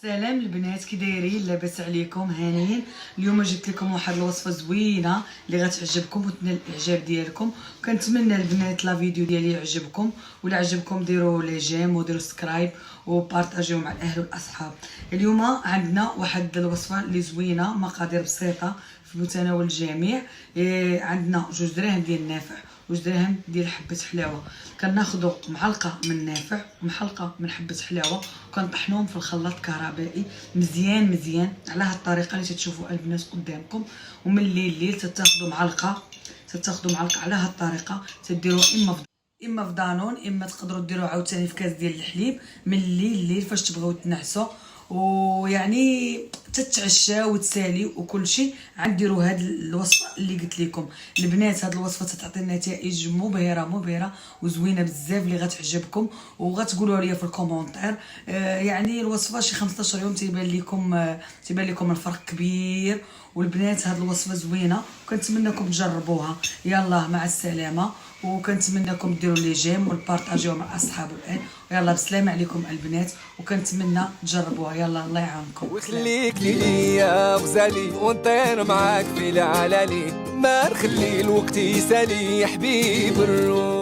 سلام البنات، كي دايرين؟ لاباس عليكم؟ هانيين. اليوم جبت لكم واحد الوصفه زوينه اللي غتعجبكم وتنال الاعجاب ديالكم. كنتمنى البنات لا فيديو ديالي يعجبكم، ولا عجبكم ديروا لي جيم وديروا سبسكرايب وبارطاجيو مع الاهل والاصحاب. اليوم عندنا واحد الوصفه اللي زوينه، مقادير بسيطه في متناول الجميع. عندنا 2 دراهم ديال النافع، 2 دراهم ديال حبه حلاوه. كناخذوا معلقه من النافع ومعلقه من حبه حلاوه وكنطحنوهم في الخلاط كهربائي مزيان مزيان على هاد الطريقه اللي تتشوفوا البنات قدامكم. ومن الليل تتاخذوا معلقه على هاد الطريقه، تديروا اما في دانون، اما تقدروا ديروا عاوتاني في كاس ديال الحليب من الليل فاش تبغيو تنعسوا، ويعني تتعشاو وتساليو وكل شيء. عنديروا هاد الوصفه اللي قلت لكم البنات. هاد الوصفه تتعطي نتائج مبهره وزوينه بزاف اللي غتعجبكم، وغتقولوا لي في الكومونتير. يعني الوصفه شي 15 يوم تيبان لكم الفرق كبير. والبنات هاد الوصفه زوينه وكنتمنىكم تجربوها. يلا مع السلامه، وكنتمنىكم ديروا لي جيم والبارطاجيو مع اصحاب والاهل. يلا بسلامه عليكم البنات، وكنتمنى تجربوها. يلا الله يعاونكم. وخليك لي يا غزالي ونطير معاك في العلالي، ما نخلي الوقت يسالي يا حبيب الروح.